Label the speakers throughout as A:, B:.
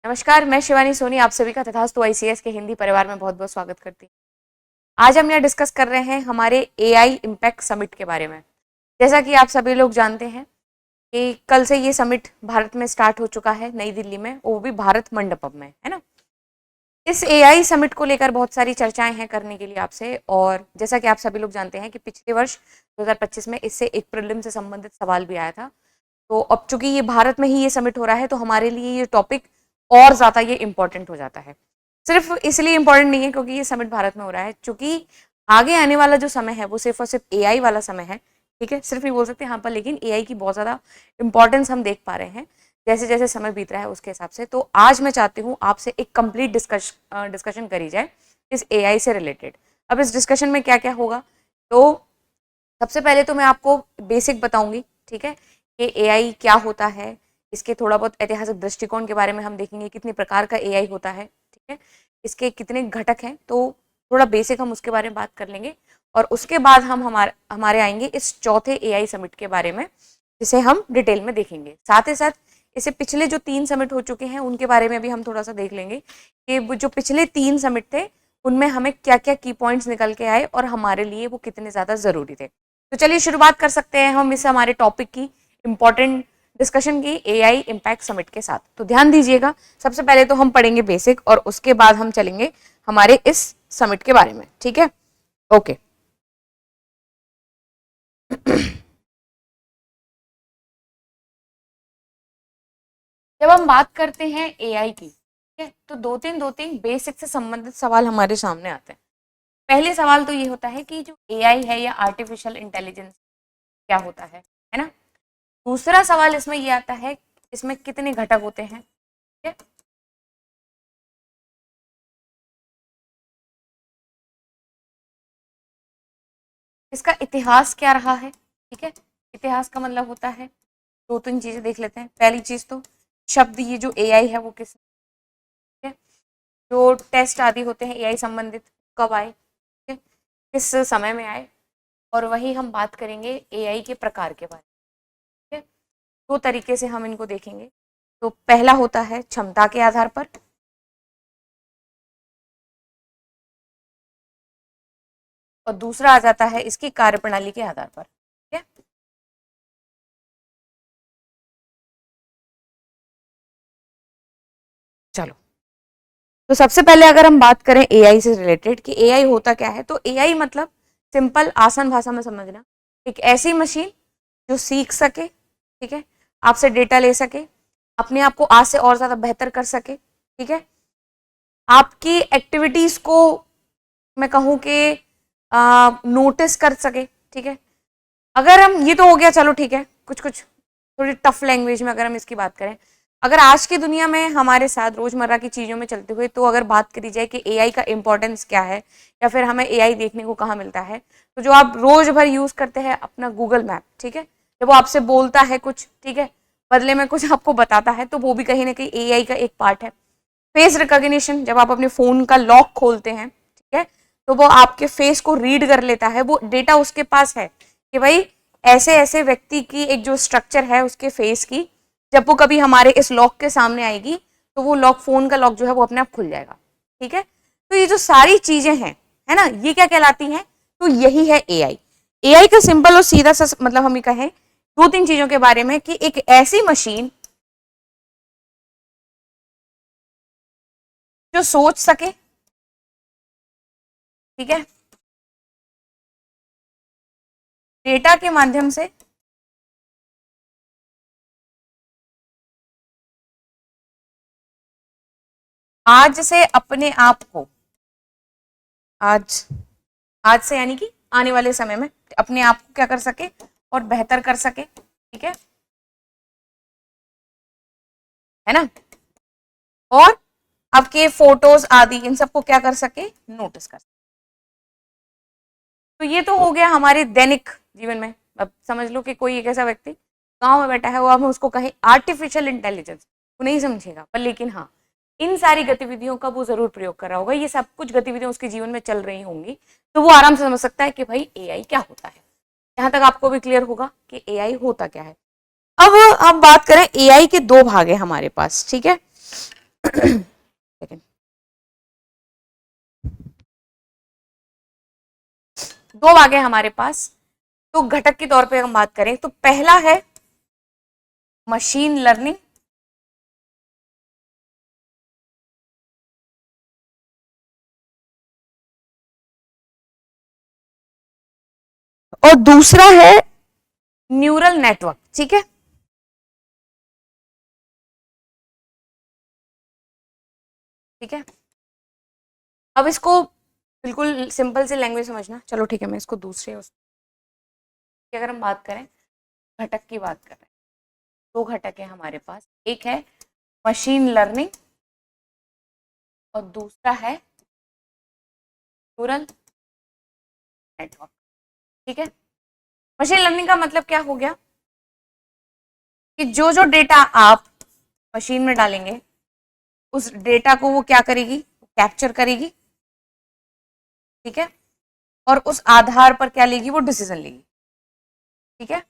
A: नमस्कार, मैं शिवानी सोनी आप सभी का तथास्तु आईसीएस के हिंदी परिवार में बहुत बहुत स्वागत करती हूँ। आज हम यहाँ डिस्कस कर रहे हैं हमारे एआई इम्पैक्ट समिट के बारे में। जैसा कि आप सभी लोग जानते हैं कि कल से ये समिट भारत में स्टार्ट हो चुका है, नई दिल्ली में, वो भी भारत मंडपम में, है ना। इस एआई समिट को लेकर बहुत सारी चर्चाएं हैं करने के लिए आपसे, और जैसा कि आप सभी लोग जानते हैं कि पिछले वर्ष 2025 में इससे एक प्रीलिम से संबंधित सवाल भी आया था। तो अब चूंकि ये भारत में ही ये समिट हो रहा है तो हमारे लिए ये टॉपिक और ज्यादा ये इंपॉर्टेंट हो जाता है। सिर्फ इसलिए इंपॉर्टेंट नहीं है क्योंकि ये समिट भारत में हो रहा है, चूंकि आगे आने वाला जो समय है वो सिर्फ और सिर्फ एआई वाला समय है। ठीक है, सिर्फ नहीं बोल सकते यहाँ पर, लेकिन एआई की बहुत ज्यादा इंपॉर्टेंस हम देख पा रहे हैं जैसे जैसे समय बीत रहा है उसके हिसाब से। तो आज मैं चाहती हूँ आपसे एक कंप्लीट डिस्कशन करी जाए इस एआई से रिलेटेड। अब इस डिस्कशन में क्या क्या होगा, तो सबसे पहले तो मैं आपको बेसिक बताऊंगी, ठीक है, कि एआई क्या होता है। इसके थोड़ा बहुत ऐतिहासिक दृष्टिकोण के बारे में हम देखेंगे, कितने प्रकार का एआई होता है, ठीक है, इसके कितने घटक हैं, तो थोड़ा बेसिक हम उसके बारे में बात कर लेंगे। और उसके बाद हम हमारे आएंगे इस चौथे एआई समिट के बारे में, जिसे हम डिटेल में देखेंगे। साथ ही साथ इससे पिछले जो 3 समिट हो चुके हैं उनके बारे में भी हम थोड़ा सा देख लेंगे कि वो जो पिछले 3 समिट थे उनमें हमें क्या क्या की पॉइंट्स निकल के आए और हमारे लिए वो कितने ज्यादा जरूरी थे। तो चलिए शुरुआत कर सकते हैं हम इस हमारे टॉपिक की, इंपॉर्टेंट डिस्कशन की, एआई इम्पैक्ट समिट के साथ। तो ध्यान दीजिएगा, सबसे पहले तो हम पढ़ेंगे बेसिक और उसके बाद हम चलेंगे हमारे इस समिट के बारे में, ठीक है। ओके जब हम बात करते हैं एआई की, ठीक है, तो दो तीन बेसिक से संबंधित सवाल हमारे सामने आते हैं। पहले सवाल तो ये होता है कि जो एआई है या आर्टिफिशियल इंटेलिजेंस क्या होता है ना। दूसरा सवाल इसमें ये आता है, इसमें कितने घटक होते हैं, ठीक है। इसका इतिहास क्या रहा है, ठीक है। इतिहास का मतलब होता है, 2-3 चीजें देख लेते हैं। पहली चीज तो शब्द, ये जो एआई है वो किस, ठीक है, जो टेस्ट आदि होते हैं एआई संबंधित कब आए, ठीक है, किस समय में आए। और वही हम बात करेंगे एआई के प्रकार के बारे में, ठीक है। 2 तरीके से हम इनको देखेंगे। तो पहला होता है क्षमता के आधार पर, और दूसरा आ जाता है इसकी कार्यप्रणाली के आधार पर, ठीक है। चलो, तो सबसे पहले अगर हम बात करें एआई से रिलेटेड कि एआई होता क्या है, तो एआई मतलब सिंपल आसान भाषा में समझना, एक ऐसी मशीन जो सीख सके, ठीक है, आपसे डेटा ले सके, अपने आप को आज से और ज्यादा बेहतर कर सके, ठीक है, आपकी एक्टिविटीज को मैं कहूं कि नोटिस कर सके, ठीक है। अगर हम, ये तो हो गया, चलो ठीक है, कुछ कुछ थोड़ी टफ लैंग्वेज में अगर हम इसकी बात करें, अगर आज की दुनिया में हमारे साथ रोजमर्रा की चीजों में चलते हुए, तो अगर बात करी जाए कि एआई का इंपॉर्टेंस क्या है या फिर हमें एआई देखने को कहाँ मिलता है, तो जो आप रोज भर यूज करते हैं अपना गूगल मैप, ठीक है, जब वो आपसे बोलता है कुछ, ठीक है, बदले में कुछ आपको बताता है, तो वो भी कहीं ना कहीं एआई का एक पार्ट है। फेस रिकॉग्निशन, जब आप अपने फोन का लॉक खोलते हैं, ठीक है, तो वो आपके फेस को रीड कर लेता है, वो डेटा उसके पास है कि भाई ऐसे ऐसे व्यक्ति की एक जो स्ट्रक्चर है उसके फेस की, जब वो कभी हमारे इस लॉक के सामने आएगी तो वो लॉक, फोन का लॉक जो है वो अपने आप खुल जाएगा, ठीक है। तो ये जो सारी चीजें हैं, है ना, ये क्या कहलाती हैं, तो यही है एआई। एआई का सिंपल और सीधा सा मतलब हम ये कहें 2-3 चीजों के बारे में कि एक ऐसी मशीन जो सोच सके, ठीक है, डेटा के माध्यम से आज से अपने आप को, आज, आज से यानी कि आने वाले समय में अपने आप को क्या कर सके और बेहतर कर सके, ठीक है ना, और आपके फोटोज आदि इन सबको क्या कर सके, नोटिस कर सके। तो ये तो हो गया हमारे दैनिक जीवन में। अब समझ लो कि कोई एक ऐसा व्यक्ति गांव में बैठा है, वो हम उसको कहें आर्टिफिशियल इंटेलिजेंस, वो नहीं समझेगा, पर लेकिन हाँ, इन सारी गतिविधियों का वो जरूर प्रयोग कर रहा होगा, ये सब कुछ गतिविधियां उसके जीवन में चल रही होंगी, तो वो आराम से समझ सकता है कि भाई एआई क्या होता है। यहाँ तक आपको भी क्लियर होगा कि एआई होता क्या है। अब हम बात करें, एआई के 2 भाग है हमारे पास, ठीक है। सेकंड, दो भाग है हमारे पास। तो घटक के तौर पे हम बात करें तो पहला है मशीन लर्निंग, और दूसरा है न्यूरल नेटवर्क। ठीक है, ठीक है। अब इसको बिल्कुल सिंपल से लैंग्वेज समझना। चलो ठीक है, मैं इसको दूसरे की अगर हम बात करें, घटक की बात कर रहे हैं, दो घटक है हमारे पास, एक है मशीन लर्निंग और दूसरा है न्यूरल नेटवर्क। ठीक है, मशीन लर्निंग का मतलब क्या हो गया कि जो जो डेटा आप मशीन में डालेंगे उस डेटा को वो क्या करेगी, कैप्चर करेगी। ठीक है, और उस आधार पर क्या लेगी, वो डिसीजन लेगी। ठीक है,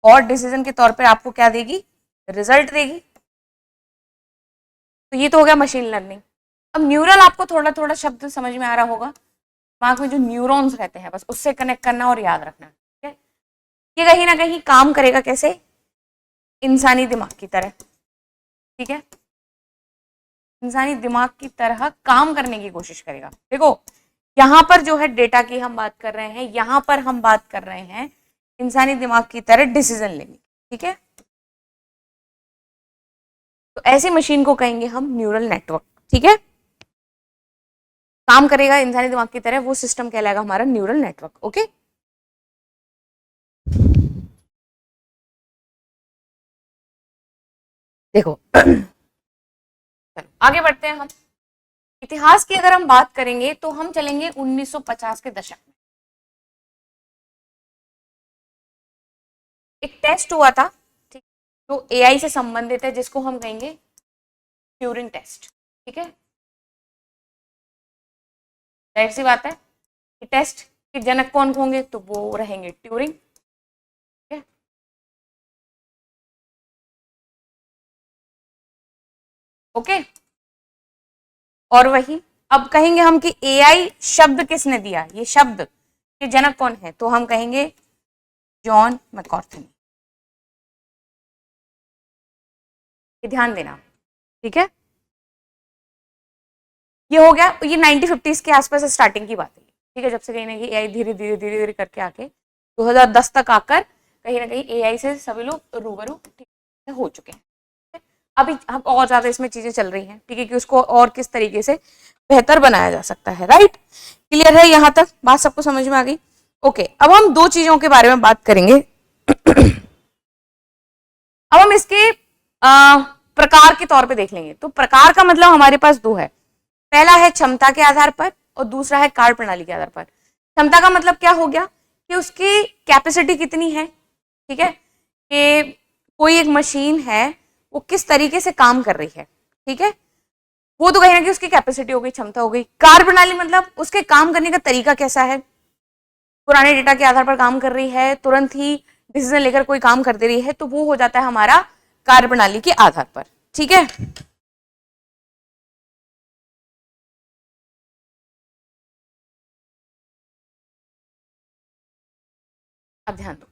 A: और डिसीजन के तौर पे आपको क्या देगी, रिजल्ट देगी। तो ये तो हो गया मशीन लर्निंग। अब न्यूरल आपको थोड़ा थोड़ा शब्द समझ में आ रहा होगा, दिमाग में जो न्यूरॉन्स रहते हैं बस उससे कनेक्ट करना और याद रखना। ठीक है, ये कहीं ना कहीं काम करेगा कैसे, इंसानी दिमाग की तरह। ठीक है, इंसानी दिमाग की तरह काम करने की कोशिश करेगा। देखो यहां पर जो है डेटा की हम बात कर रहे हैं, यहां पर हम बात कर रहे हैं इंसानी दिमाग की तरह डिसीजन लेने। ठीक है, तो ऐसी मशीन को कहेंगे हम न्यूरल नेटवर्क। ठीक है, काम करेगा इंसानी दिमाग की तरह, वो सिस्टम कहलाएगा हमारा न्यूरल नेटवर्क। ओके, देखो चलो आगे बढ़ते हैं हम। इतिहास की अगर हम बात करेंगे तो हम चलेंगे 1950 के दशक में। एक टेस्ट हुआ था, ठीक, जो एआई से संबंधित है, जिसको हम कहेंगे ट्यूरिंग टेस्ट। ठीक है, जाहिर सी बात है कि टेस्ट के जनक कौन होंगे, तो वो रहेंगे ट्यूरिंग। ठीक है, ओके, और वही अब कहेंगे हम कि एआई शब्द किसने दिया, ये शब्द के जनक कौन है, तो हम कहेंगे जॉन मैकॉर्थनी। ध्यान देना। ठीक है, ये हो गया, ये 1950s के आसपास स्टार्टिंग की बात है। ठीक है, जब से कहीं ना कहीं एआई धीरे धीरे धीरे धीरे करके आके 2010 तक आकर कहीं ना कहीं एआई से सभी लोग रूबरू ठीक हो चुके हैं। अभी अब और ज्यादा इसमें चीजें चल रही हैं, ठीक है, कि उसको और किस तरीके से बेहतर बनाया जा सकता है। राइट, क्लियर है यहाँ तक, बात सबको समझ में आ गई। ओके, अब हम दो चीजों के बारे में बात करेंगे। अब हम इसके प्रकार के तौर पे देख लेंगे। तो प्रकार का मतलब हमारे पास दो है, पहला है क्षमता के आधार पर और दूसरा है कार्य प्रणाली के आधार पर। क्षमता का मतलब क्या हो गया कि उसकी कैपेसिटी कितनी है। ठीक है, कि कोई एक मशीन है वो किस तरीके से काम कर रही है। ठीक है, वो तो कहीं ना कहीं उसकी कैपेसिटी हो गई, क्षमता हो गई। कार्य प्रणाली मतलब उसके काम करने का तरीका कैसा है, पुराने डेटा के आधार पर काम कर रही है, तुरंत ही डिसीजन लेकर कोई काम कर दे रही है, तो वो हो जाता है हमारा कार्य प्रणाली के आधार पर। ठीक है, अब ध्यान दो।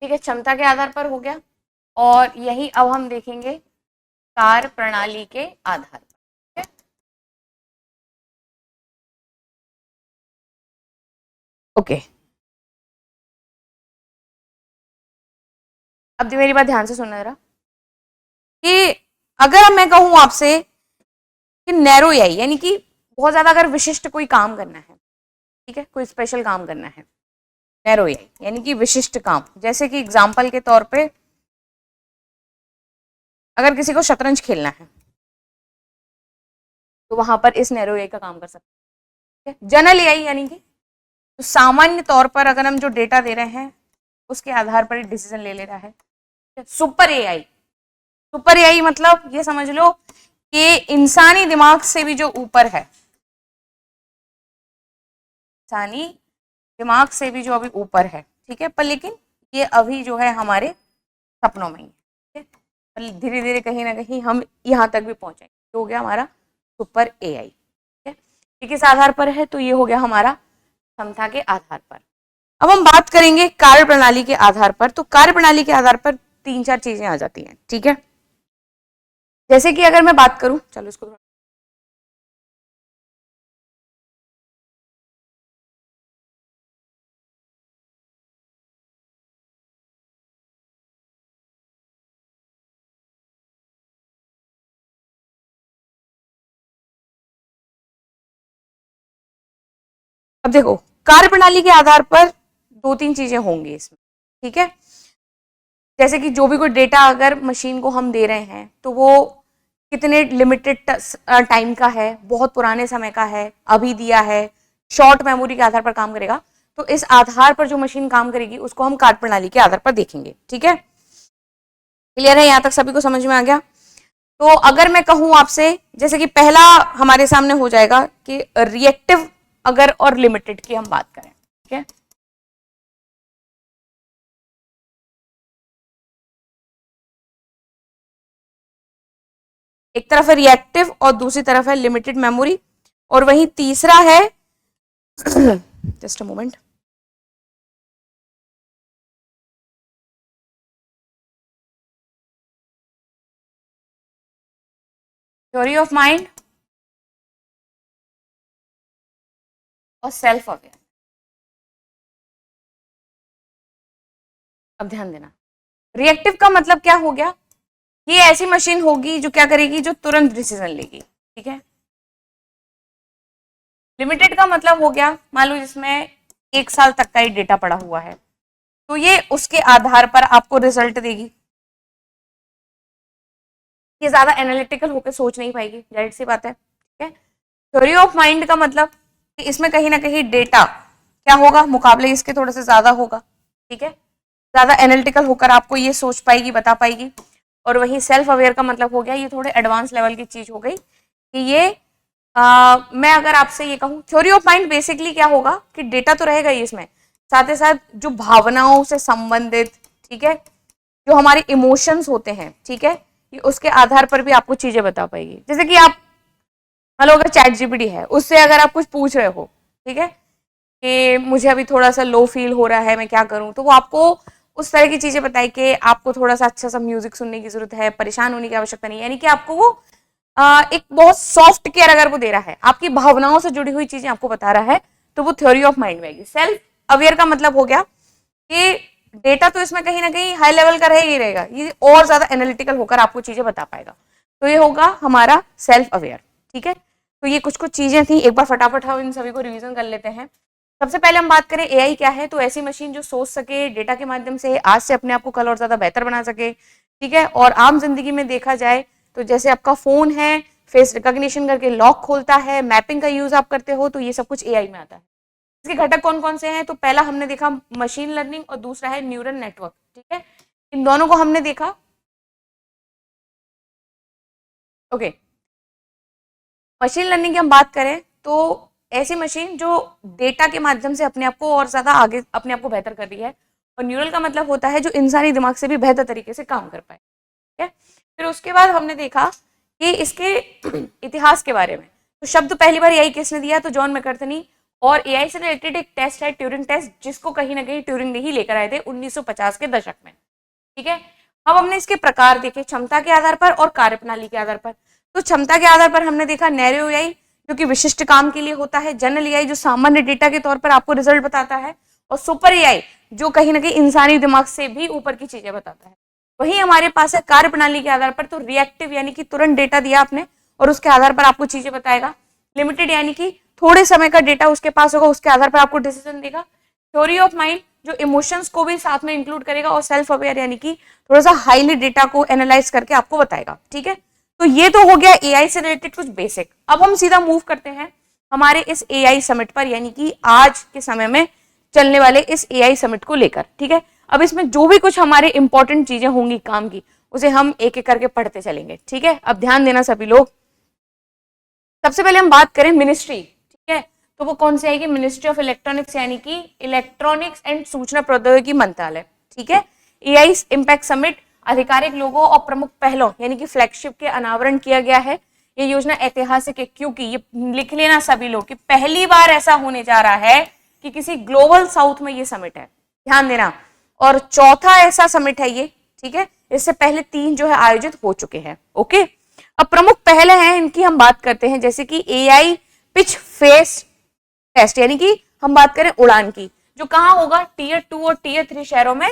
A: ठीक है, क्षमता के आधार पर हो गया, और यही अब हम देखेंगे कार्य प्रणाली के आधार पर। ठीक है, ओके, अब मेरी बात ध्यान से सुनना जरा, कि अगर मैं कहूं आपसे कि नैरो एआई यानी कि बहुत ज्यादा अगर विशिष्ट कोई काम करना है, ठीक है, कोई स्पेशल काम करना है, नैरो एआई यानी कि विशिष्ट काम, जैसे कि एग्जांपल के तौर पे अगर किसी को शतरंज खेलना है तो वहां पर इस नैरो एआई का काम कर सकते हैं। जनरल एआई यानी कि तो सामान्य तौर पर अगर हम जो डेटा दे रहे हैं उसके आधार पर डिसीजन ले रहा है। सुपर एआई, सुपर एआई मतलब ये समझ लो कि इंसानी दिमाग से भी जो ऊपर है, इंसानी दिमाग से भी जो अभी ऊपर है, ठीक है, पर लेकिन ये अभी जो है हमारे सपनों में ही है, धीरे धीरे कहीं ना कहीं हम यहाँ तक भी पहुंचेंगे। तो हो गया हमारा सुपर एआई, ठीक है, ये किस आधार पर है, तो ये हो गया हमारा क्षमता के आधार पर। अब हम बात करेंगे कार्य प्रणाली के आधार पर। तो कार्य प्रणाली के आधार पर 3-4 चीजें आ जाती हैं, ठीक है। जैसे कि अगर मैं बात करूं, चलो इसको अब देखो, कार्य प्रणाली के आधार पर 2-3 चीजें होंगी इसमें, ठीक है। जैसे कि जो भी कोई डेटा अगर मशीन को हम दे रहे हैं तो वो कितने लिमिटेड टाइम का है, बहुत पुराने समय का है, अभी दिया है, शॉर्ट मेमोरी के आधार पर काम करेगा। तो इस आधार पर जो मशीन काम करेगी उसको हम कार्य प्रणाली के आधार पर देखेंगे, ठीक है। क्लियर है, यहां तक सभी को समझ में आ गया। तो अगर मैं कहूं आपसे, जैसे कि पहला हमारे सामने हो जाएगा कि रिएक्टिव अगर और लिमिटेड की हम बात करें, ठीक है। एक तरफ है रिएक्टिव और दूसरी तरफ है लिमिटेड मेमोरी, और वहीं तीसरा है just a moment, theory of mind और सेल्फ अवेयर। अब ध्यान देना, रिएक्टिव का मतलब क्या हो गया, ये ऐसी मशीन होगी जो क्या करेगी, जो तुरंत डिसीजन लेगी, ठीक है। लिमिटेड का मतलब हो गया, मान लो जिसमें 1 साल तक का ही डेटा पड़ा हुआ है, तो ये उसके आधार पर आपको रिजल्ट देगी। ये ज्यादा एनालिटिकल होकर सोच नहीं पाएगी, जाहिर सी बात है, ठीक है। थ्योरी ऑफ माइंड का मतलब कि इसमें कहीं ना कहीं डेटा क्या होगा, मुकाबले इसके थोड़ा सा ज्यादा होगा, ठीक है, ज्यादा एनालिटिकल होकर आपको ये सोच पाएगी, बता पाएगी। और वही सेल्फ अवेयर का मतलब हो गया, ये थोड़े एडवांस लेवल की चीज हो गई कि ये मैं अगर आपसे ये कहूँ, थ्योरी ऑफ माइंड बेसिकली क्या होगा कि डेटा तो रहेगा ही इसमें, साथ ही साथ जो भावनाओं से संबंधित, ठीक है, जो हमारे इमोशंस होते हैं, ठीक है, ये उसके आधार पर भी आपको चीजें बता पाएगी। जैसे कि आप मान लो अगर चैट जीपीटी है, उससे अगर आप कुछ पूछ रहे हो, ठीक है, कि मुझे अभी थोड़ा सा लो फील हो रहा है, मैं क्या करूं, तो वो आपको उस तरह की चीजें बताए कि आपको थोड़ा सा अच्छा सा म्यूजिक सुनने की जरूरत है, परेशान होने की आवश्यकता नहीं है, यानी कि आपको वो एक बहुत सॉफ्ट केयर अगर वो दे रहा है, आपकी भावनाओं से जुड़ी हुई चीजें आपको बता रहा है, तो वो थ्योरी ऑफ माइंड में आएगी। सेल्फ अवेयर का मतलब हो गया कि डेटा तो इसमें कहीं ना कहीं हाई लेवल का रहेगा ही रहेगा, ये और ज्यादा एनालिटिकल होकर आपको चीजें बता पाएगा, तो ये होगा हमारा सेल्फ अवेयर, ठीक है। तो ये कुछ कुछ चीजें थी, एक बार फटाफट हम इन सभी को रिवीजन कर लेते हैं। सबसे पहले हम बात करें एआई क्या है, तो ऐसी मशीन जो सोच सके, डेटा के माध्यम से आज से अपने आप को कल और ज्यादा बेहतर बना सके, ठीक है। और आम जिंदगी में देखा जाए तो जैसे आपका फोन है, फेस रिकॉग्निशन करके लॉक खोलता है, मैपिंग का यूज आप करते हो, तो ये सब कुछ एआई में आता है। इसके घटक कौन कौन से हैं, तो पहला हमने देखा मशीन लर्निंग और दूसरा है न्यूरल नेटवर्क, ठीक है, इन दोनों को हमने देखा, ओके। मशीन लर्निंग की हम बात करें तो ऐसी मशीन जो डेटा के माध्यम से अपने आप को और ज्यादा आगे अपने आप को बेहतर कर रही है, और न्यूरल का मतलब होता है जो इंसानी दिमाग से भी बेहतर तरीके से काम कर पाए, ठीक है। फिर उसके बाद हमने देखा कि इसके इतिहास के बारे में, तो शब्द पहली बार एआई किसने दिया, तो जॉन मैकर्थनी, और एआई से रिलेटेड एक टेस्ट है ट्यूरिंग टेस्ट, जिसको कहीं ना कहीं ट्यूरिंग ने ही लेकर आए थे 1950 के दशक में, ठीक है। अब हमने इसके प्रकार देखे, क्षमता के आधार पर और कार्यप्रणाली के आधार पर। तो क्षमता के आधार पर हमने देखा नैरो एआई जो कि विशिष्ट काम के लिए होता है, जनरल एआई जो सामान्य डेटा के तौर पर आपको रिजल्ट बताता है, और सुपर एआई जो कहीं ना कहीं इंसानी दिमाग से भी ऊपर की चीजें बताता है। वही हमारे पास है कार्यप्रणाली के आधार पर, तो रिएक्टिव यानी कि तुरंत डेटा दिया आपने और उसके आधार पर आपको चीजें बताएगा। लिमिटेड यानी कि थोड़े समय का डेटा उसके पास होगा, उसके आधार पर आपको डिसीजन देगा। थ्योरी ऑफ माइंड जो इमोशंस को भी साथ में इंक्लूड करेगा, और सेल्फ अवेयर यानी कि थोड़ा सा हाईली डेटा को एनालाइज करके आपको बताएगा, ठीक है। तो ये तो हो गया एआई से रिलेटेड कुछ बेसिक। अब हम सीधा मूव करते हैं हमारे इस एआई समिट पर, यानी कि आज के समय में चलने वाले इस एआई समिट को लेकर, ठीक है। अब इसमें जो भी कुछ हमारे इंपॉर्टेंट चीजें होंगी काम की, उसे हम एक एक करके पढ़ते चलेंगे, ठीक है। अब ध्यान देना सभी लोग। सबसे पहले हम बात करें मिनिस्ट्री, ठीक है, तो वो कौन सी आएगी, मिनिस्ट्री ऑफ इलेक्ट्रॉनिक्स, यानी कि इलेक्ट्रॉनिक्स एंड सूचना प्रौद्योगिकी मंत्रालय, ठीक है। एआई इम्पैक्ट समिट आधिकारिक लोगों और प्रमुख पहलों यानी कि फ्लैगशिप के अनावरण किया गया है। ये योजना ऐतिहासिक है क्योंकि ये लिख लेना सभी लोग कि पहली बार ऐसा होने जा रहा है कि किसी ग्लोबल साउथ में ये समिट है, ध्यान देना, और चौथा ऐसा समिट है ये, ठीक है। इससे पहले 3 जो है आयोजित हो चुके हैं, ओके। अब प्रमुख पहले हैं इनकी हम बात करते हैं, जैसे कि एआई पिच फेस टेस्ट, यानी कि हम बात करें उड़ान की, जो कहां होगा, टीयर 2 और टीयर 3 शहरों में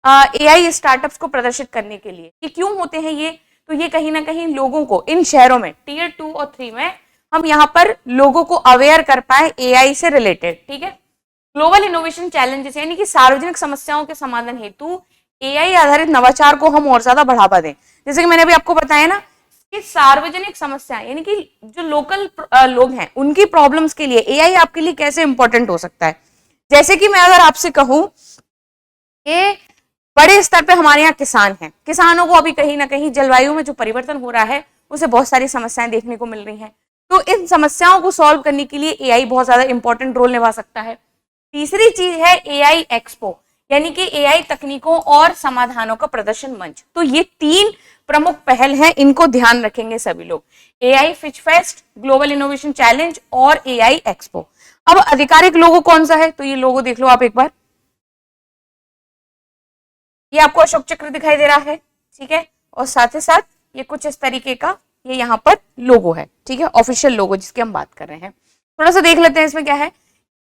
A: एआई स्टार्टअप्स को प्रदर्शित करने के लिए। ये क्यों होते हैं ये, तो ये कहीं ना कहीं लोगों को इन शहरों में टीयर 2 और 3 में हम यहाँ पर लोगों को अवेयर कर पाए एआई से रिलेटेड, ठीक है। ग्लोबल इनोवेशन चैलेंजेस, यानी कि सार्वजनिक समस्याओं के समाधान हेतु एआई आधारित नवाचार को हम और ज्यादा बढ़ावा दें। जैसे कि मैंने अभी आपको बताया ना कि सार्वजनिक समस्या यानी कि जो लोकल लोग हैं उनकी प्रॉब्लम्स के लिए एआई आपके लिए कैसे इंपॉर्टेंट हो सकता है। जैसे कि मैं अगर आपसे कहूं कि बड़े स्तर पे हमारे यहाँ किसान हैं, किसानों को अभी कहीं ना कहीं जलवायु में जो परिवर्तन हो रहा है उसे बहुत सारी समस्याएं देखने को मिल रही हैं, तो इन समस्याओं को सॉल्व करने के लिए एआई बहुत ज्यादा इंपॉर्टेंट रोल निभा सकता है। तीसरी चीज है एआई एक्सपो, यानी कि एआई तकनीकों और समाधानों का प्रदर्शन मंच। तो ये 3 प्रमुख पहल हैं, इनको ध्यान रखेंगे सभी लोग, AI Fitch fest, global innovation challenge और एआई एक्सपो। अब आधिकारिक लोगो कौन सा है, तो ये लोगो देख लो आप एक बार, ये आपको अशोक चक्र दिखाई दे रहा है, ठीक है, और साथ ही साथ ये कुछ इस तरीके का ये यहाँ पर लोगो है, ठीक है, ऑफिशियल लोगो जिसकी हम बात कर रहे हैं। थोड़ा सा देख लेते हैं इसमें क्या है।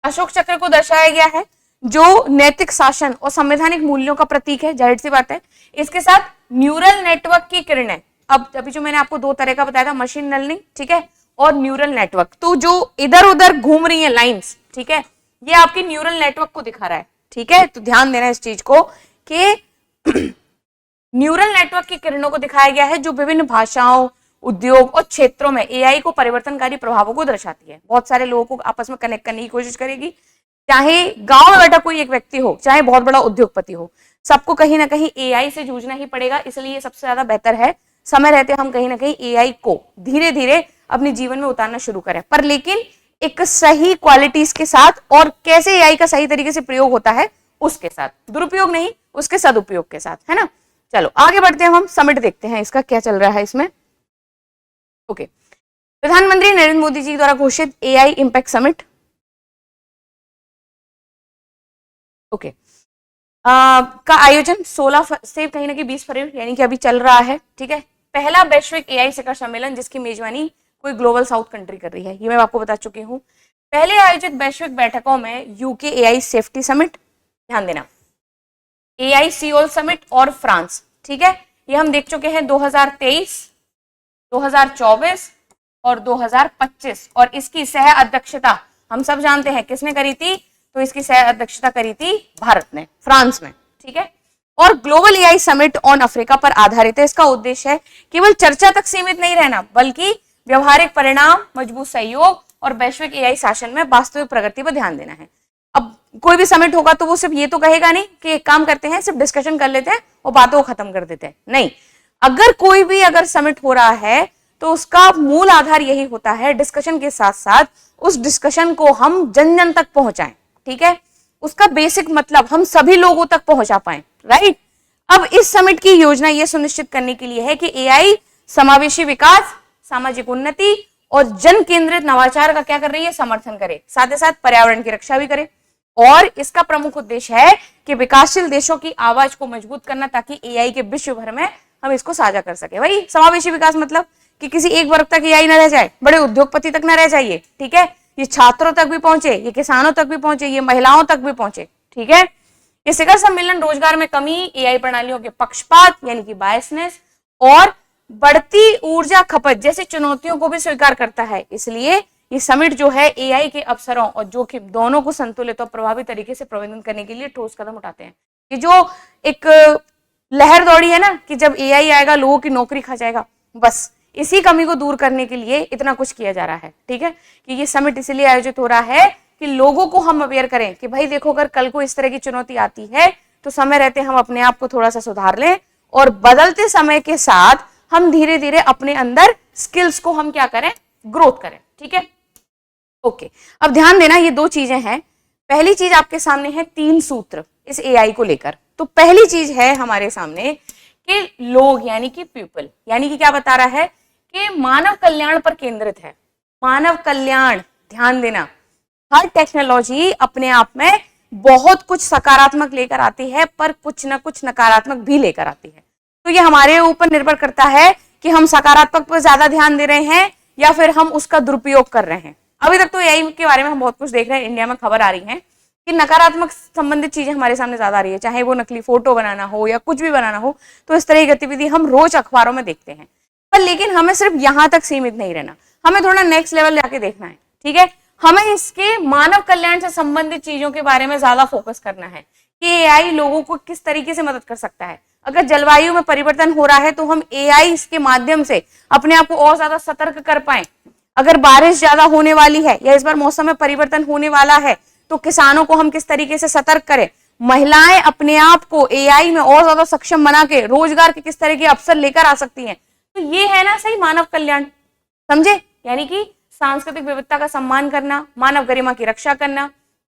A: अशोक चक्र को दर्शाया गया है जो नैतिक शासन और संवैधानिक मूल्यों का प्रतीक है, जाहिर सी बात है। इसके साथ न्यूरल नेटवर्क की किरणें, अब अभी जो मैंने आपको 2 तरह का बताया था, मशीन लर्निंग, ठीक है, और न्यूरल नेटवर्क, तो जो इधर उधर घूम रही है लाइंस, ठीक है, ये आपकी न्यूरल नेटवर्क को दिखा रहा है, ठीक है। तो ध्यान देना इस चीज को कि न्यूरल नेटवर्क की किरणों को दिखाया गया है जो विभिन्न भाषाओं, उद्योग और क्षेत्रों में एआई को परिवर्तनकारी प्रभावों को दर्शाती है। बहुत सारे लोगों को आपस में कनेक्ट करने की कोशिश करेगी, चाहे गांव में बैठा कोई एक व्यक्ति हो, चाहे बहुत बड़ा उद्योगपति हो, सबको कहीं ना कहीं एआई से जूझना ही पड़ेगा। इसलिए सबसे ज्यादा बेहतर है समय रहते हम कहीं ना कहीं एआई को धीरे धीरे अपने जीवन में उतारना शुरू करें, पर लेकिन एक सही क्वालिटीज के साथ, और कैसे एआई का सही तरीके से प्रयोग होता है उसके साथ, दुरुपयोग नहीं, उसके सदुपयोग के साथ, है ना। चलो आगे बढ़ते हैं, हम समिट देखते हैं इसका क्या चल रहा है इसमें। ओके, प्रधानमंत्री नरेंद्र मोदी जी द्वारा घोषित एआई इम्पैक्ट समिट, ओके, का आयोजन 16 से कहीं ना कहीं 20 फरवरी यानी कि अभी चल रहा है, ठीक है। पहला वैश्विक एआई शिखर सम्मेलन जिसकी मेजबानी कोई ग्लोबल साउथ कंट्री कर रही है, ये मैं आपको बता चुकी हूँ। पहले आयोजित वैश्विक बैठकों में यूके एआई सेफ्टी समिट, ध्यान देना, एआई सियोल समिट और फ्रांस, ठीक है, ये हम देख चुके हैं 2023, 2024 और 2025, और इसकी सह अध्यक्षता हम सब जानते हैं किसने करी थी, तो इसकी सह अध्यक्षता करी थी भारत ने, फ्रांस में, ठीक है। और global AI summit on Africa पर आधारित है। इसका उद्देश्य है केवल चर्चा तक सीमित नहीं रहना, बल्कि व्यवहारिक परिणाम, मजबूत सहयोग और वैश्विक एआई शासन में वास्तविक प्रगति पर ध्यान देना है। अब कोई भी समिट होगा तो वो सिर्फ ये तो कहेगा नहीं कि एक काम करते हैं सिर्फ डिस्कशन कर लेते हैं और बातों को खत्म कर देते हैं, नहीं। अगर कोई भी अगर समिट हो रहा है तो उसका मूल आधार यही होता है, डिस्कशन के साथ साथ उस डिस्कशन को हम जन जन तक पहुंचाएं, ठीक है, उसका बेसिक मतलब हम सभी लोगों तक पहुंचा पाए, राइट। अब इस समिट की योजना यह सुनिश्चित करने के लिए है कि एआई समावेशी विकास, सामाजिक उन्नति और जन केंद्रित नवाचार का क्या कर रही है, समर्थन करे, साथ ही साथ पर्यावरण की रक्षा भी करे। और इसका प्रमुख उद्देश्य है कि विकासशील देशों की आवाज को मजबूत करना, ताकि एआई के विश्व भर में हम इसको साझा कर सके। भाई समावेशी विकास मतलब कि किसी एक वर्ग तक एआई न रह जाए, बड़े उद्योगपति तक न रह जाइए, ठीक है, ये छात्रों तक भी पहुंचे, ये किसानों तक भी पहुंचे, ये महिलाओं तक भी पहुंचे, ठीक है। ये शिखर सम्मेलन रोजगार में कमी, एआई प्रणालियों के पक्षपात यानी कि बायसनेस और बढ़ती ऊर्जा खपत जैसी चुनौतियों को भी स्वीकार करता है। इसलिए ये समिट जो है एआई के अवसरों और जोखिम दोनों को संतुलित और प्रभावी तरीके से प्रबंधन करने के लिए ठोस कदम उठाते हैं। ये जो एक लहर दौड़ी है ना कि जब एआई आएगा लोगों की नौकरी खा जाएगा, बस इसी कमी को दूर करने के लिए इतना कुछ किया जा रहा है, ठीक है। कि ये समिट इसलिए आयोजित हो रहा है कि लोगों को हम अवेयर करें कि भाई देखो अगर कल को इस तरह की चुनौती आती है तो समय रहते हम अपने आप को थोड़ा सा सुधार लें और बदलते समय के साथ हम धीरे धीरे अपने अंदर स्किल्स को हम क्या करें, ग्रोथ करें। ठीक है, ओके। अब ध्यान देना, ये दो चीजें हैं। पहली चीज आपके सामने है 3 सूत्र इस एआई को लेकर। तो पहली चीज है हमारे सामने कि लोग यानी कि पीपल, यानी कि क्या बता रहा है कि मानव कल्याण पर केंद्रित है। मानव कल्याण, ध्यान देना, हर टेक्नोलॉजी अपने आप में बहुत कुछ सकारात्मक लेकर आती है पर कुछ ना कुछ नकारात्मक भी लेकर आती है। तो ये हमारे ऊपर निर्भर करता है कि हम सकारात्मक पर ज्यादा ध्यान दे रहे हैं या फिर हम उसका दुरुपयोग कर रहे हैं। अभी तक तो एआई के बारे में हम बहुत कुछ देख रहे हैं, इंडिया में खबर आ रही है कि नकारात्मक संबंधित चीजें हमारे सामने ज्यादा आ रही है, चाहे वो नकली फोटो बनाना हो या कुछ भी बनाना हो। तो इस तरह की गतिविधि हम रोज अखबारों में देखते हैं। पर लेकिन हमें सिर्फ यहां तक सीमित नहीं रहना, हमें थोड़ा नेक्स्ट लेवल जाके देखना है। ठीक है, हमें इसके मानव कल्याण से संबंधित चीजों के बारे में ज्यादा फोकस करना है कि एआई लोगों को किस तरीके से मदद कर सकता है। अगर जलवायु में परिवर्तन हो रहा है तो हम एआई के माध्यम से अपने आप को और ज्यादा सतर्क कर पाए। अगर बारिश ज्यादा होने वाली है या इस बार मौसम में परिवर्तन होने वाला है तो किसानों को हम किस तरीके से सतर्क करें। महिलाएं अपने आप को एआई में और ज्यादा सक्षम बना के रोजगार के किस तरह के अवसर लेकर आ सकती हैं। तो ये है ना सही मानव कल्याण, समझे? यानी कि सांस्कृतिक विविधता का सम्मान करना, मानव गरिमा की रक्षा करना,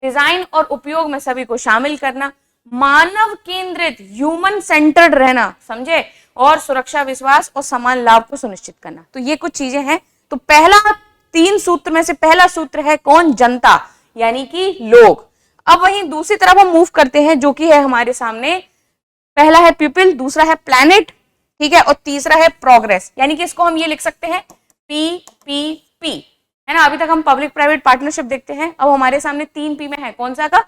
A: डिजाइन और उपयोग में सभी को शामिल करना, मानव केंद्रित ह्यूमन सेंटर्ड रहना, समझे, और सुरक्षा, विश्वास और समान लाभ को सुनिश्चित करना। तो ये कुछ चीजें हैं। तो पहला 3 सूत्र में से पहला सूत्र है कौन? जनता, यानी कि लोग। अब वहीं दूसरी तरफ हम मूव करते हैं जो कि है हमारे सामने, पहला है पीपल, दूसरा है प्लैनेट, ठीक है, और तीसरा है प्रोग्रेस। यानी कि इसको हम ये लिख सकते हैं PPP, है ना। अभी तक हम पब्लिक प्राइवेट पार्टनरशिप देखते हैं, अब हमारे सामने 3 P में है, कौन सा का?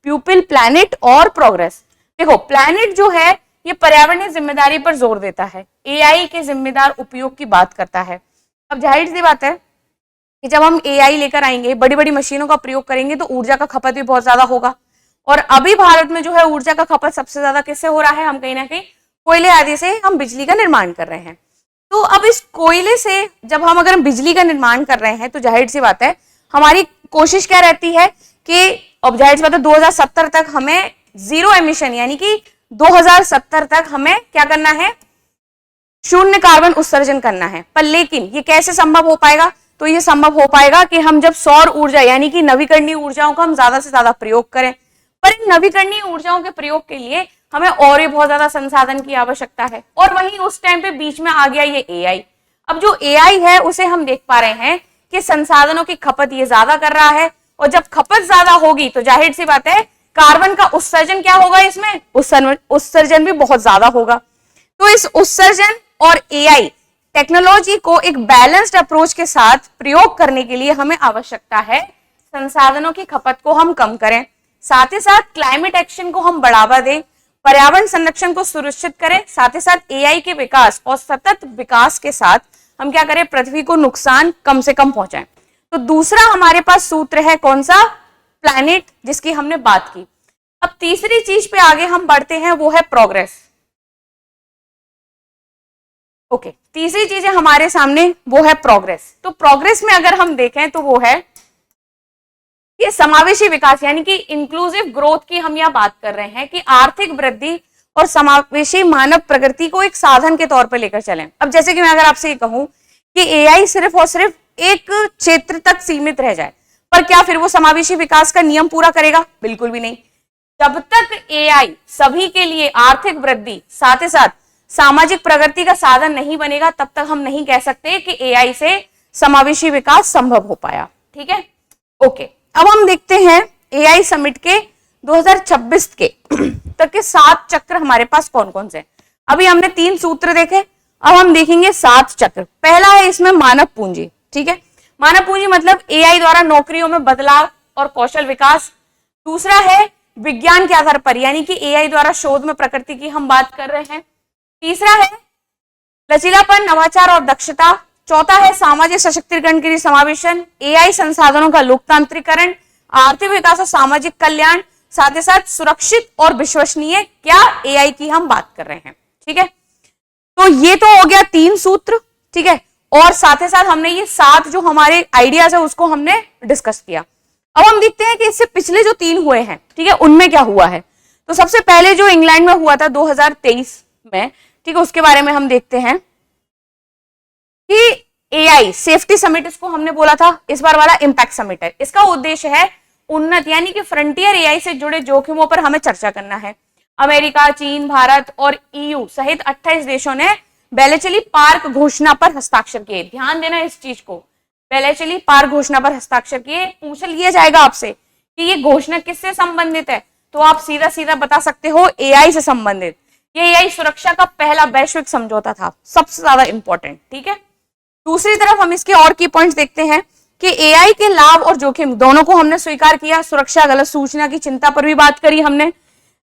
A: पीपल, प्लैनेट और प्रोग्रेस। देखो, प्लैनेट जो है ये पर्यावरणीय जिम्मेदारी पर जोर देता है, एआई के जिम्मेदार उपयोग की बात करता है। अब जाहिर सी बात है कि जब हम एआई लेकर आएंगे, बड़ी बड़ी मशीनों का प्रयोग करेंगे तो ऊर्जा का खपत भी बहुत ज्यादा होगा। और अभी भारत में जो है ऊर्जा का खपत सबसे ज्यादा किससे हो रहा है? हम कहीं ना कहीं कोयले आदि से हम बिजली का निर्माण कर रहे हैं। तो अब इस कोयले से जब हम अगर बिजली का निर्माण कर रहे हैं तो जाहिर सी बात है हमारी कोशिश क्या रहती है कि अब जाहिर सी बात है 2070 तक हमें जीरो एमिशन, यानी कि 2070 तक हमें क्या करना है? शून्य कार्बन उत्सर्जन करना है। पर लेकिन ये कैसे संभव हो पाएगा? तो ये संभव हो पाएगा कि हम जब सौर ऊर्जा यानी कि नवीकरणीय ऊर्जाओं का हम ज्यादा से ज्यादा प्रयोग करें। पर इन नवीकरणीय ऊर्जाओं के प्रयोग के लिए हमें और भी बहुत ज्यादा संसाधन की आवश्यकता है। और वहीं उस टाइम पे बीच में आ गया ये एआई। अब जो एआई है उसे हम देख पा रहे हैं कि संसाधनों की खपत ये ज्यादा कर रहा है, और जब खपत ज्यादा होगी तो जाहिर सी बात है कार्बन का उत्सर्जन क्या होगा? इसमें उत्सर्जन भी बहुत ज्यादा होगा। तो इस उत्सर्जन और एआई टेक्नोलॉजी को एक बैलेंस्ड अप्रोच के साथ प्रयोग करने के लिए हमें आवश्यकता है संसाधनों की खपत को हम कम करें, साथ ही साथ क्लाइमेट एक्शन को हम बढ़ावा दें, पर्यावरण संरक्षण को सुनिश्चित करें, साथ ही साथ एआई के विकास और सतत विकास के साथ हम क्या करें? पृथ्वी को नुकसान कम से कम पहुंचाएं। तो दूसरा हमारे पास सूत्र है कौन सा? प्लैनेट, जिसकी हमने बात की। अब तीसरी चीज पे आगे हम बढ़ते हैं, वो है प्रोग्रेस। ओके, तीसरी चीज है हमारे सामने, वो है प्रोग्रेस। तो प्रोग्रेस में अगर हम देखें तो वो है ये समावेशी विकास, यानी कि इंक्लूसिव ग्रोथ की हम यहाँ बात कर रहे हैं कि आर्थिक वृद्धि और समावेशी मानव प्रगति को एक साधन के तौर पर लेकर चलें। अब जैसे कि मैं अगर आपसे ये कहूं कि एआई सिर्फ और सिर्फ एक क्षेत्र तक सीमित रह जाए, पर क्या फिर वो समावेशी विकास का नियम पूरा करेगा? बिल्कुल भी नहीं। जब तक एआई सभी के लिए आर्थिक वृद्धि साथ ही साथ सामाजिक प्रगति का साधन नहीं बनेगा, तब तक हम नहीं कह सकते कि एआई से समावेशी विकास संभव हो पाया। ठीक है, ओके। अब हम देखते हैं एआई समिट के 2026 के तक के 7 चक्र हमारे पास कौन कौन से हैं। अभी हमने 3 सूत्र देखे, अब हम देखेंगे 7 चक्र। पहला है इसमें मानव पूंजी। ठीक है, मानव पूंजी मतलब एआई द्वारा नौकरियों में बदलाव और कौशल विकास। दूसरा है विज्ञान के आधार पर, यानी कि एआई द्वारा शोध में प्रकृति की हम बात कर रहे हैं। तीसरा है लचीलापन, नवाचार और दक्षता। चौथा है सामाजिक सशक्तिकरण के लिए समावेशन, एआई संसाधनों का लोकतांत्रिकरण, आर्थिक विकास और सामाजिक कल्याण, साथ ही साथ सुरक्षित और विश्वसनीय क्या एआई की हम बात कर रहे हैं। ठीक है, तो ये तो हो गया 3 सूत्र। ठीक है, और साथ ही साथ हमने ये 7 जो हमारे आइडियाज है उसको हमने डिस्कस किया। अब हम देखते हैं कि इससे पिछले जो 3 हुए हैं, ठीक है, उनमें क्या हुआ है। तो सबसे पहले जो इंग्लैंड में हुआ था 2023 में, ठीक है, उसके बारे में हम देखते हैं कि एआई सेफ्टी समिट इसको हमने बोला था, इस बार वाला इंपैक्ट समिट है। इसका उद्देश्य है उन्नत यानी कि फ्रंटियर एआई से जुड़े जोखिमों पर हमें चर्चा करना है। अमेरिका, चीन, भारत और ईयू सहित 28 देशों ने बेलेचली पार्क घोषणा पर हस्ताक्षर किए। ध्यान देना इस चीज को, बेलेचली पार्क घोषणा पर हस्ताक्षर किए। पूछ लिया जाएगा आपसे कि ये घोषणा किससे संबंधित है, तो आप सीधा सीधा बता सकते हो एआई से संबंधित। ये एआई सुरक्षा का पहला वैश्विक समझौता था, सबसे ज्यादा इंपॉर्टेंट, ठीक है। दूसरी तरफ हम इसके और की पॉइंट्स देखते हैं कि एआई के लाभ और जोखिम दोनों को हमने स्वीकार किया। सुरक्षा, गलत सूचना की चिंता पर भी बात करी हमने।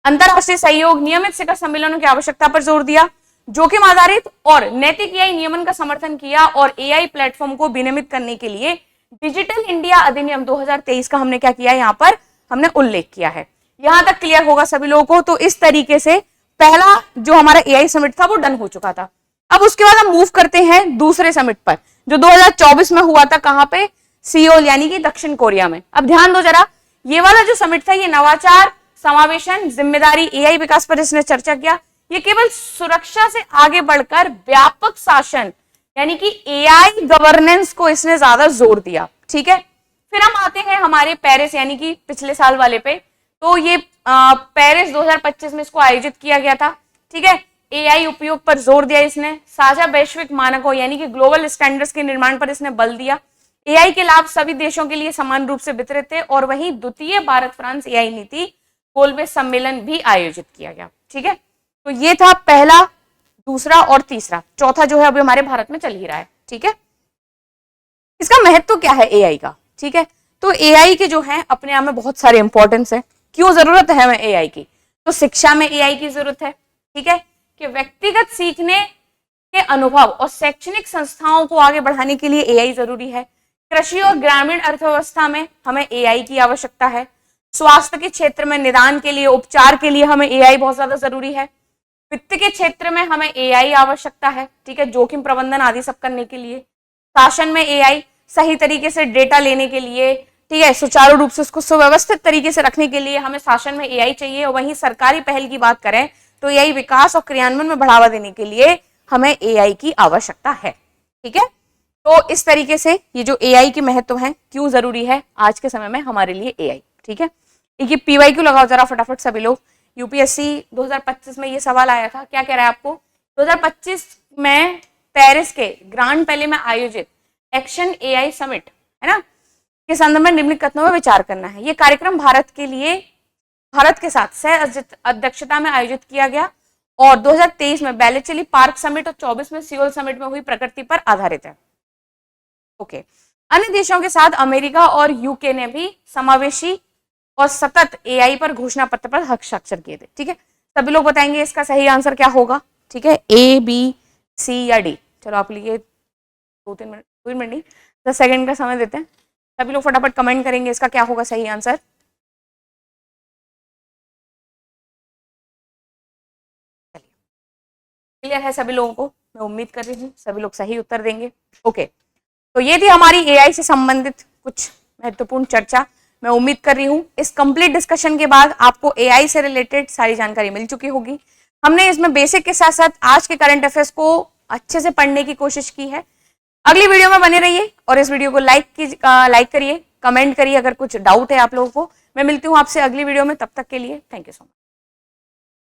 A: अंतरराष्ट्रीय सहयोग, नियमित शिखर सम्मेलनों की आवश्यकता पर जोर दिया। जोखिम आधारित और नैतिक एआई नियमन का समर्थन किया और एआई प्लेटफॉर्म को विनियमित करने के लिए डिजिटल इंडिया अधिनियम 2023 का हमने क्या किया, यहाँ पर हमने उल्लेख किया है। यहां तक क्लियर होगा सभी लोगों को। तो इस तरीके से पहला जो हमारा एआई समिट था वो डन हो चुका था। अब उसके बाद हम मूव करते हैं दूसरे समिट पर जो 2024 में हुआ था। कहां पे? सियोल यानी कि दक्षिण कोरिया में। अब ध्यान दो जरा, ये वाला जो समिट था ये नवाचार, समावेशन, जिम्मेदारी, एआई विकास पर इसने चर्चा किया। ये केवल सुरक्षा से आगे बढ़कर व्यापक शासन यानी कि एआई गवर्नेंस को इसने ज्यादा जोर दिया, ठीक है। फिर हम आते हैं हमारे पेरिस यानी कि पिछले साल वाले पे। तो ये पेरिस 2025 में इसको आयोजित किया गया था, ठीक है। एआई उपयोग पर जोर दिया इसने। साझा वैश्विक मानकों यानी कि ग्लोबल स्टैंडर्ड्स के निर्माण पर इसने बल दिया। एआई के लाभ सभी देशों के लिए समान रूप से वितरित थे। और वहीं द्वितीय भारत फ्रांस एआई नीति गोलमेज सम्मेलन भी आयोजित किया गया, ठीक है। तो ये था पहला, दूसरा और तीसरा। चौथा जो है अभी हमारे भारत में चल ही रहा है, ठीक है। इसका महत्व क्या है एआई का, ठीक है। तो एआई के जो है अपने आप में बहुत सारे इंपॉर्टेंस है। क्यों जरूरत है हमें एआई की? तो शिक्षा में एआई की जरूरत है, ठीक है, कि व्यक्तिगत सीखने के अनुभव और शैक्षणिक संस्थाओं को आगे बढ़ाने के लिए एआई जरूरी है। कृषि और ग्रामीण अर्थव्यवस्था में हमें एआई की आवश्यकता है। स्वास्थ्य के क्षेत्र में निदान के लिए, उपचार के लिए हमें एआई बहुत ज्यादा जरूरी है। वित्त के क्षेत्र में हमें एआई आवश्यकता है, ठीक है, जोखिम प्रबंधन आदि सब करने के लिए। शासन में एआई, सही तरीके से डेटा लेने के लिए, ठीक है, सुचारू रूप से उसको सुव्यवस्थित तरीके से रखने के लिए हमें शासन में एआई चाहिए। और वहीं सरकारी पहल की बात करें तो एआई विकास और क्रियान्वयन में बढ़ावा देने के लिए हमें एआई की आवश्यकता है, ठीक है। तो इस तरीके से ये जो एआई के महत्व है, क्यों जरूरी है आज के समय में हमारे लिए एआई, ठीक है। ये पीवाईक्यू लगाओ जरा फटाफट सभी लोग। यूपीएससी 2025 में ये सवाल आया था, क्या कह रहा है आपको? 2025 में पेरिस के ग्रांड पैले में आयोजित एक्शन एआई समिट है ना के संदर्भ में निम्नलिखित कथनों में विचार करना है। ये कार्यक्रम भारत के साथ सह अध्यक्षता में आयोजित किया गया और 2023 में बेलेचली पार्क समिट और 24 में सियोल समिट में हुई प्रगति पर आधारित है। ओके। अन्य देशों के साथ अमेरिका और यूके ने भी समावेशी और सतत एआई पर घोषणा पत्र पर हस्ताक्षर किए थे, ठीक है। सभी लोग बताएंगे इसका सही आंसर क्या होगा, ठीक है, ए, बी, सी या डी। चलो आप लिए 2 मिनट नहीं, 10 सेकंड का समय देते हैं। सभी लोग फटाफट कमेंट करेंगे इसका क्या होगा सही आंसर। क्लियर है सभी लोगों को? मैं उम्मीद कर रही हूँ सभी लोग सही उत्तर देंगे। ओके, तो ये थी हमारी एआई से संबंधित कुछ महत्वपूर्ण चर्चा। मैं उम्मीद कर रही हूँ इस कंप्लीट डिस्कशन के बाद आपको एआई से रिलेटेड सारी जानकारी मिल चुकी होगी। हमने इसमें बेसिक के साथ साथ आज के करंट अफेयर्स को अच्छे से पढ़ने की कोशिश की है। अगली वीडियो में बने रहिए और इस वीडियो को लाइक करिए, कमेंट करिए अगर कुछ डाउट है आप लोगों को। मैं मिलती हूँ आपसे अगली वीडियो में, तब तक के लिए थैंक यू सो मच।